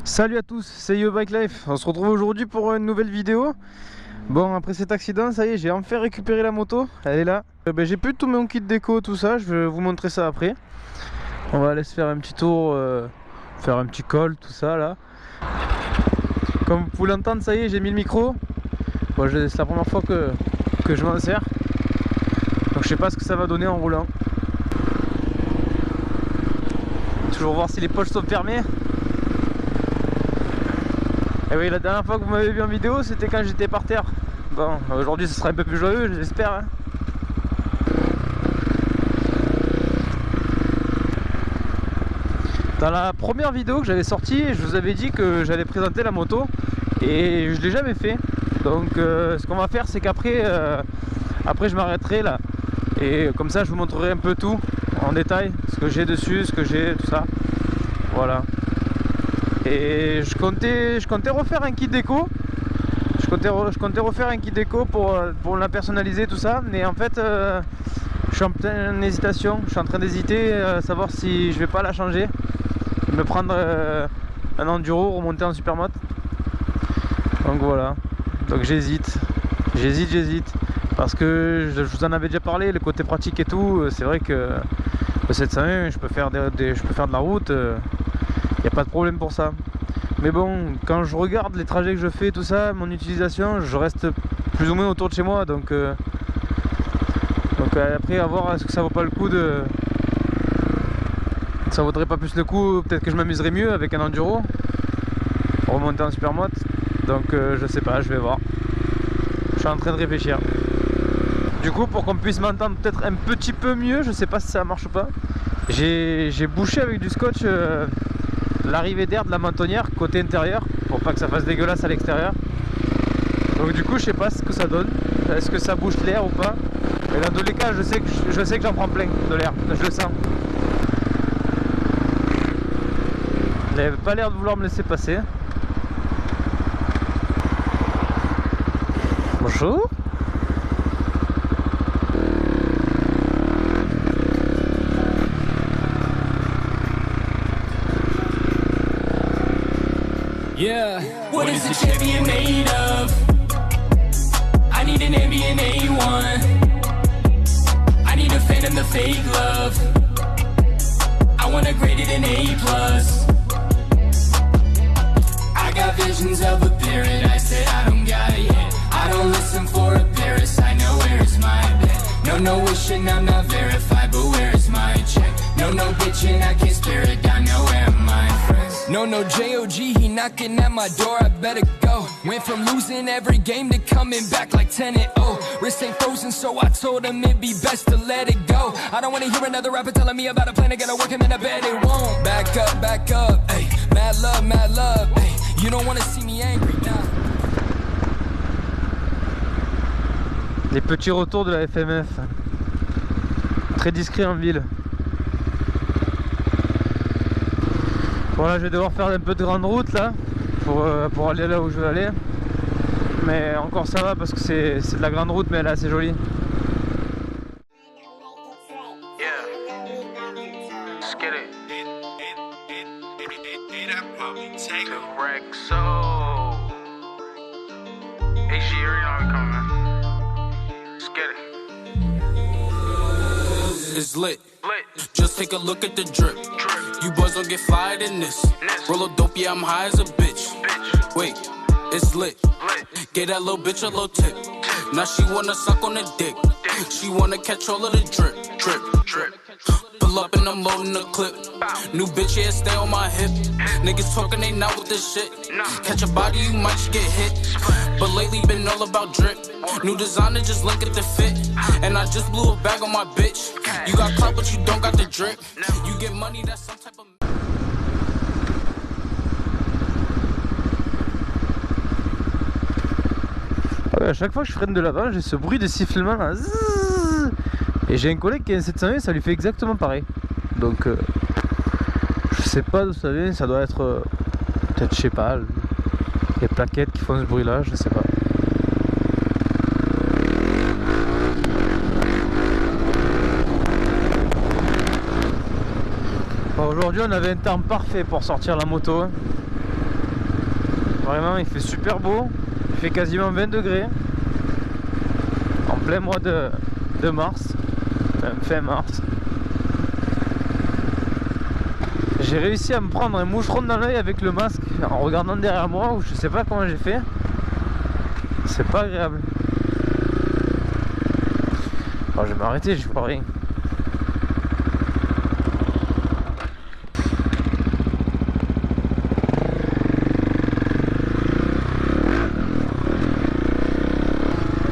Salut à tous, c'est Yo Bike Life. On se retrouve aujourd'hui pour une nouvelle vidéo. Bon, après cet accident, ça y est, j'ai enfin récupéré la moto. Elle est là. J'ai plus tout mon kit déco, tout ça. Je vais vous montrer ça après. On va aller se faire un petit tour, faire un petit call, tout ça là. Comme vous pouvez l'entendre, ça y est, j'ai mis le micro. Bon, c'est la première fois que je m'en sers. Donc je sais pas ce que ça va donner en roulant. Toujours voir si les poches sont fermées. Et oui, la dernière fois que vous m'avez vu en vidéo, c'était quand j'étais par terre. Bon, aujourd'hui ce sera un peu plus joyeux, j'espère. Hein. Dans la première vidéo que j'avais sortie, je vous avais dit que j'allais présenter la moto. Et je l'ai jamais fait. Donc ce qu'on va faire, c'est qu'après après je m'arrêterai là. Et comme ça, je vous montrerai un peu tout en détail. Ce que j'ai dessus, ce que j'ai, tout ça. Voilà. Et je comptais refaire un kit déco. Je comptais refaire un kit déco pour la personnaliser, tout ça. Mais en fait, je suis en pleine hésitation. Je suis en train d'hésiter à savoir si je vais pas la changer. Me prendre un enduro, remonter en supermoto. Donc voilà. Donc j'hésite. Parce que je vous en avais déjà parlé, le côté pratique et tout. C'est vrai que le 701, je peux faire de la route. Il n'y a pas de problème pour ça. Mais bon, quand je regarde les trajets que je fais, tout ça, mon utilisation, je reste plus ou moins autour de chez moi. Donc après, à voir, est-ce que ça vaut pas le coup de... Ça vaudrait pas plus le coup, peut-être que je m'amuserais mieux avec un enduro. Remonter en supermoto. Donc je sais pas, je vais voir. Je suis en train de réfléchir. Du coup, pour qu'on puisse m'entendre peut-être un petit peu mieux, je sais pas si ça marche ou pas. J'ai bouché avec du scotch l'arrivée d'air de la mentonnière côté intérieur pour pas que ça fasse dégueulasse à l'extérieur. Donc du coup je sais pas ce que ça donne. Est-ce que ça bouge l'air ou pas? Mais dans tous les cas je sais que j'en prends plein de l'air, je le sens. Il n'avait pas l'air de vouloir me laisser passer. Bonjour. Yeah, what is a champion made of? I need an ambient A1. I need a phantom the fake love. I want to grade it an A+. I got visions of a paradise that I don't got yet. I don't listen for a parasite, no, where's my bed? No wishing, I'm not verified, but where's my check? No bitching, I can't spare it down, no, where are my friends? No J.O.G, he knocking at my door, I better go. Went from losing every game to coming back like 10-0. Wrist ain't frozen, so I told him it'd be best to let it go. I don't wanna hear another rapper telling me about a plan to get a work, and then I bet it won't. Back up, ayy. Mad love, ayy. You don't wanna see me angry, nah. Les petits retours de la FMF. Très discret en ville. Voilà, je vais devoir faire un peu de grande route là pour aller là où je veux aller. Mais encore ça va parce que c'est de la grande route, mais elle est assez jolie. It's lit. Just take a look at the drip. You boys don't get fired in this. Roll a dope, yeah, I'm high as a bitch. Wait, it's lit. Gave that little bitch a little tip. Now she wanna suck on the dick. She wanna catch all of the drip. Pull up and I'm loading the clip. New bitch, yeah, stay on my hip. Niggas talking, they not with this shit. Catch a body, you might just get hit. But lately been all about drip. New designer, just look at the fit. And I just blew a bag on my bitch. You got clout, but you don't got the drip. You get money, that's some type of... Ah ouais, à chaque fois que je freine de l'avant, j'ai ce bruit de sifflement là. Zzzz. Et j'ai un collègue qui a un 701, ça lui fait exactement pareil. Donc je sais pas d'où ça vient, ça doit être peut-être, je sais pas, les plaquettes qui font ce bruit là, je sais pas. Bon, aujourd'hui on avait un temps parfait pour sortir la moto. Vraiment, il fait super beau. Il fait quasiment 20 degrés. En plein mois de mars. Enfin, fin mars. J'ai réussi à me prendre un moucheron dans l'œil avec le masque en regardant derrière moi, ou je sais pas comment j'ai fait. C'est pas agréable. Alors, je vais m'arrêter, je vois rien.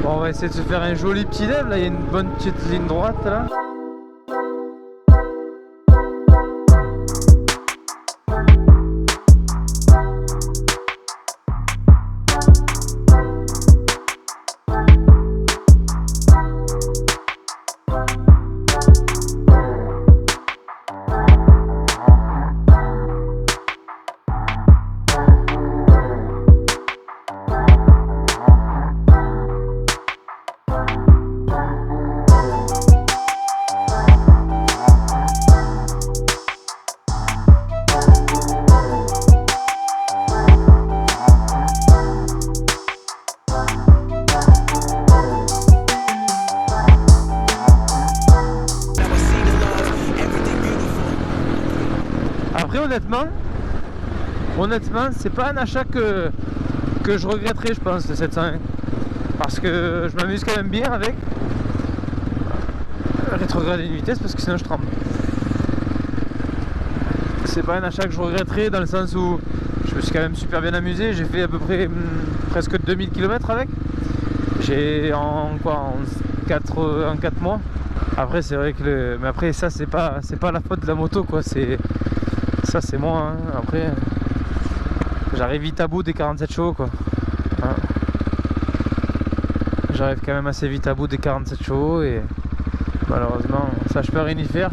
Bon, on va essayer de se faire un joli petit lève. Là, il y a une bonne petite ligne droite là. Après honnêtement, c'est pas un achat que je regretterai, je pense, le 701. Parce que je m'amuse quand même bien avec. Rétrograder une vitesse parce que sinon je tremble. C'est pas un achat que je regretterai dans le sens où je me suis quand même super bien amusé. J'ai fait à peu près presque 2000 km avec. J'ai en 4 mois. Après c'est vrai que mais après ça c'est pas la faute de la moto quoi, ça c'est moi hein. Après j'arrive vite à bout des 47 chevaux quoi. Hein. J'arrive quand même assez vite à bout des 47 chevaux et malheureusement ça je peux rien y faire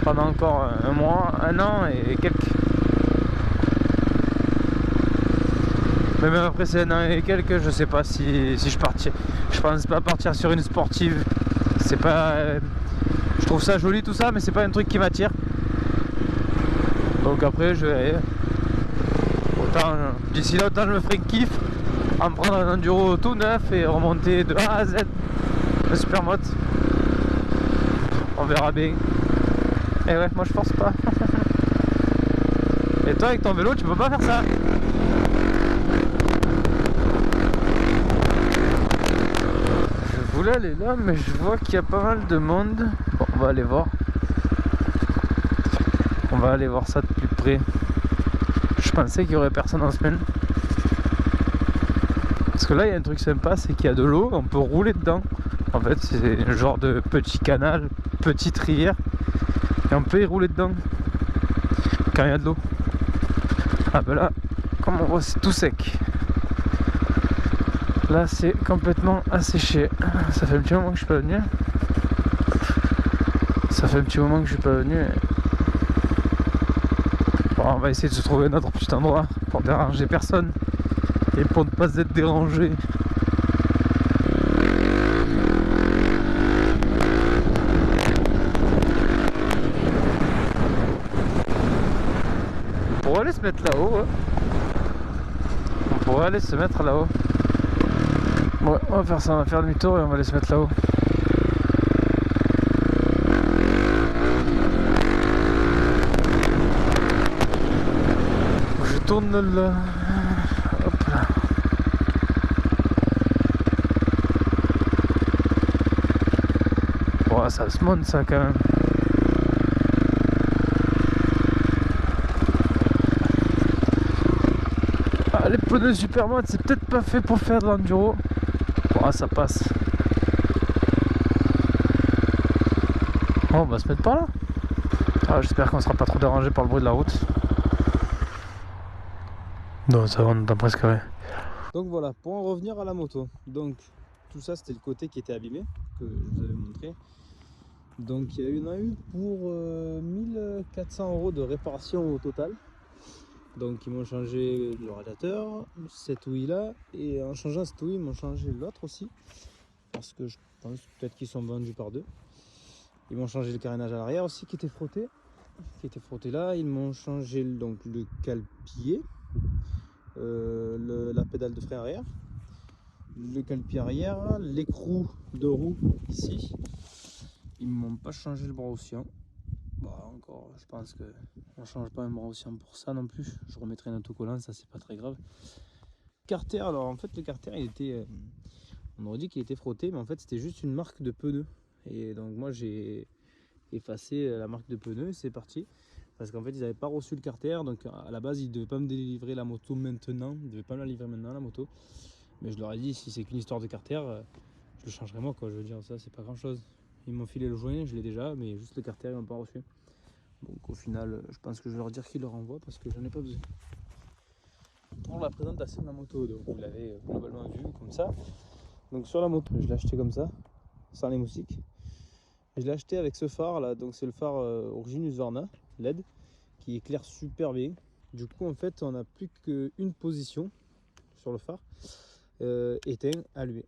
pendant encore un mois, un an et quelques. Mais même après ces un an et quelques, je sais pas si je partirai. Je pense pas partir sur une sportive. C'est pas. Je trouve ça joli tout ça, mais c'est pas un truc qui m'attire. Donc après je vais. Autant d'ici là, autant je me ferai kiff en prendre un enduro tout neuf et remonter de A à Z le supermoto. On verra bien. Et ouais, moi je force pas. Et toi avec ton vélo tu peux pas faire ça. Je voulais aller là mais je vois qu'il y a pas mal de monde. Bon, on va aller voir. On va aller voir ça de plus près. Je pensais qu'il y aurait personne en semaine. Parce que là il y a un truc sympa, c'est qu'il y a de l'eau, on peut rouler dedans. En fait c'est un genre de petit canal, petite rivière. Et on peut y rouler dedans quand il y a de l'eau. Ah ben là, comme on voit c'est tout sec. Là c'est complètement asséché. Ça fait un petit moment que je suis pas venu. Bon, on va essayer de se trouver un autre petit endroit pour déranger personne et pour ne pas être dérangé. On pourrait aller se mettre là-haut. Ouais. On pourrait aller se mettre là-haut. Ouais, on va faire ça, on va faire demi-tour et on va aller se mettre là-haut. Je tourne là. Hop là. Bon, ça se monte ça quand même. Ah, les pneus Supermoto, c'est peut-être pas fait pour faire de l'enduro. Bon, ça passe. Bon, on va se mettre par là. Ah, j'espère qu'on sera pas trop dérangé par le bruit de la route. Non, ça va, on entend presque rien. Donc voilà, pour en revenir à la moto. Donc, tout ça, c'était le côté qui était abîmé, que je vous avais montré. Donc, il y en a eu pour 1400 € de réparation au total. Donc, ils m'ont changé le radiateur, cette ouïe là, et en changeant cette ouïe, ils m'ont changé l'autre aussi. Parce que je pense peut-être qu'ils sont vendus par deux. Ils m'ont changé le carénage à l'arrière aussi qui était frotté. Là, ils m'ont changé donc le cale-pied. la pédale de frein arrière, le cale-pied arrière, l'écrou de roue ici. Ils m'ont pas changé le bras oscillant. Bah encore, je pense que on change pas un bras oscillant pour ça non plus. Je remettrai un autocollant, ça c'est pas très grave. Carter, alors en fait le carter il était, on aurait dit qu'il était frotté, mais en fait c'était juste une marque de pneus. Et donc moi j'ai effacé la marque de pneus et c'est parti. Parce qu'en fait ils n'avaient pas reçu le carter, donc à la base ils ne devaient pas me délivrer la moto maintenant, ils ne devaient pas me la livrer maintenant la moto. Mais je leur ai dit si c'est qu'une histoire de carter, je le changerai moi quoi, je veux dire ça c'est pas grand chose. Ils m'ont filé le joint, je l'ai déjà, mais juste le carter ils n'ont pas reçu. Donc au final je pense que je vais leur dire qu'ils le renvoient parce que j'en ai pas besoin. Pour la présentation de la moto, donc vous l'avez globalement vu comme ça. Donc sur la moto, je l'ai acheté comme ça, sans les moustiques. Je l'ai acheté avec ce phare là, donc c'est le phare origine Husqvarna LED qui éclaire super bien. Du coup en fait on n'a plus qu'une position sur le phare, éteint, allumé.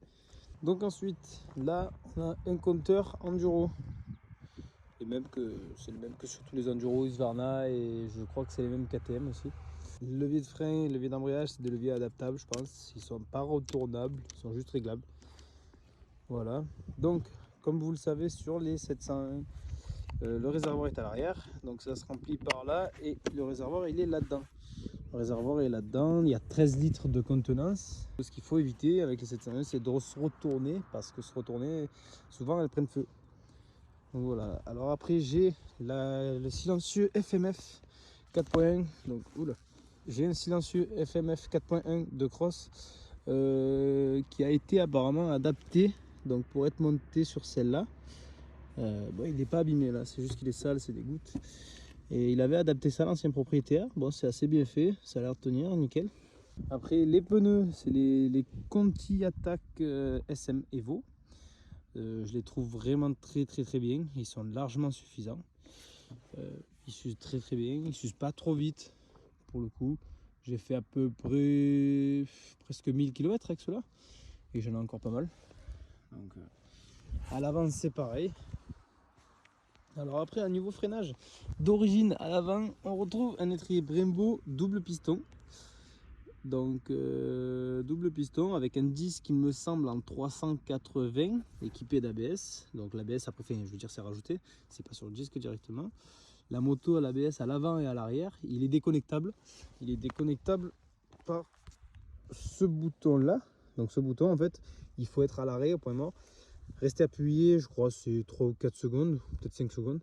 Donc ensuite là on a un compteur enduro. Et même que c'est le même que sur tous les enduro Husqvarna et je crois que c'est les mêmes KTM aussi. Le levier de frein, le levier d'embrayage, c'est des leviers adaptables, je pense. Ils sont pas retournables, ils sont juste réglables. Voilà. Donc, comme vous le savez, sur les 701, le réservoir est à l'arrière. Donc ça se remplit par là et le réservoir il est là-dedans. Le réservoir est là-dedans, il y a 13 litres de contenance. Ce qu'il faut éviter avec les 701, c'est de se retourner parce que se retourner, souvent elles prennent feu. Donc voilà. Alors après j'ai le silencieux FMF 4.1. Donc oula. J'ai un silencieux FMF 4.1 de cross qui a été apparemment adapté donc pour être monté sur celle-là. Bon, il n'est pas abîmé là, c'est juste qu'il est sale, c'est des gouttes. Et il avait adapté ça à l'ancien propriétaire. Bon, c'est assez bien fait, ça a l'air de tenir, nickel. Après les pneus, c'est les Conti Attack SM Evo. Je les trouve vraiment très bien, ils sont largement suffisants. Ils s'usent très bien, ils s'usent pas trop vite pour le coup. J'ai fait à peu près presque 1000 km avec cela et j'en ai encore pas mal. Donc à l'avant c'est pareil. Alors après, à niveau freinage, d'origine à l'avant, on retrouve un étrier Brembo double piston. Donc double piston avec un disque qui me semble en 380 équipé d'ABS. Donc l'ABS après, je veux dire c'est rajouté, c'est pas sur le disque directement. La moto à l'ABS à l'avant et à l'arrière, il est déconnectable. Il est déconnectable par ce bouton là. Donc ce bouton en fait, il faut être à l'arrêt au point mort. Rester appuyé, je crois c'est 3 ou 4 secondes, peut-être 5 secondes.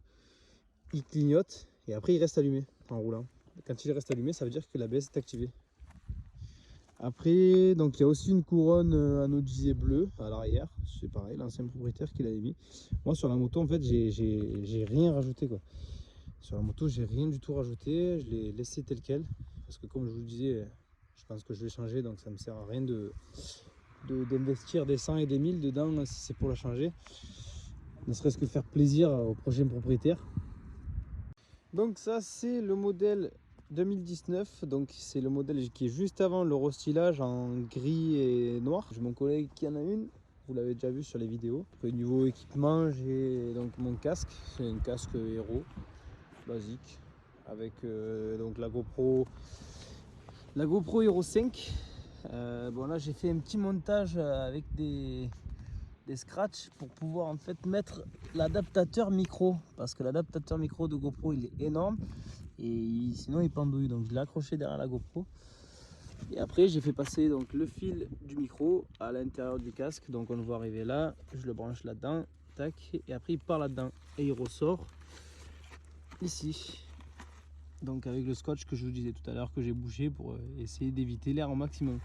Il clignote et après il reste allumé en roulant. Quand il reste allumé, ça veut dire que l'ABS est activé. Après, donc il y a aussi une couronne anodisée bleue à l'arrière. C'est pareil, l'ancien propriétaire qui l'avait mis. Moi sur la moto en fait, j'ai rien rajouté quoi. Sur la moto, j'ai rien du tout rajouté. Je l'ai laissé tel quel parce que comme je vous le disais, je pense que je vais changer, donc ça me sert à rien d'investir des 100 et des 1000 dedans si c'est pour la changer, ne serait-ce que faire plaisir au prochain propriétaire. Donc ça c'est le modèle 2019, donc c'est le modèle qui est juste avant le restylage en gris et noir. J'ai mon collègue qui en a une, vous l'avez déjà vu sur les vidéos. Après, niveau équipement, j'ai donc mon casque, c'est un casque Hero basique avec donc la GoPro Hero 5. Bon là j'ai fait un petit montage avec des scratchs pour pouvoir en fait mettre l'adaptateur micro, parce que l'adaptateur micro de GoPro il est énorme et sinon il pendouille, donc je l'ai accroché derrière la GoPro et après j'ai fait passer donc le fil du micro à l'intérieur du casque, donc on le voit arriver là, je le branche là dedans, tac, et après il part là dedans et il ressort ici. Donc avec le scotch que je vous disais tout à l'heure que j'ai bouché pour essayer d'éviter l'air au maximum.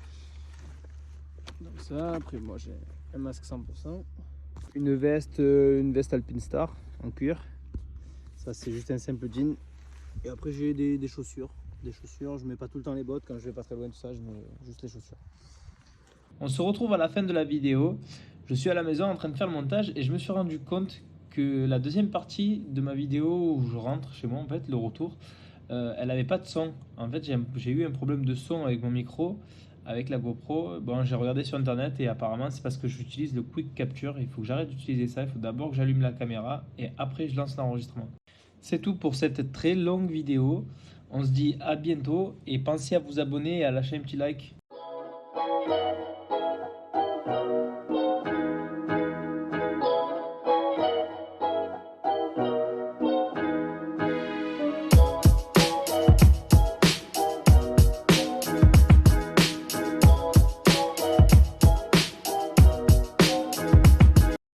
Donc ça, après moi j'ai un masque 100%, une veste Alpinestar en cuir. Ça c'est juste un simple jean. Et après j'ai des chaussures. Des chaussures, je mets pas tout le temps les bottes, quand je vais pas très loin de ça, je mets juste les chaussures. On se retrouve à la fin de la vidéo. Je suis à la maison en train de faire le montage et je me suis rendu compte que la deuxième partie de ma vidéo où je rentre chez moi en fait, le retour, elle n'avait pas de son. En fait j'ai eu un problème de son avec mon micro, avec la GoPro. Bon, j'ai regardé sur internet et apparemment c'est parce que j'utilise le Quick Capture. Il faut que j'arrête d'utiliser ça, il faut d'abord que j'allume la caméra et après je lance l'enregistrement. C'est tout pour cette très longue vidéo. On se dit à bientôt et pensez à vous abonner et à lâcher un petit like.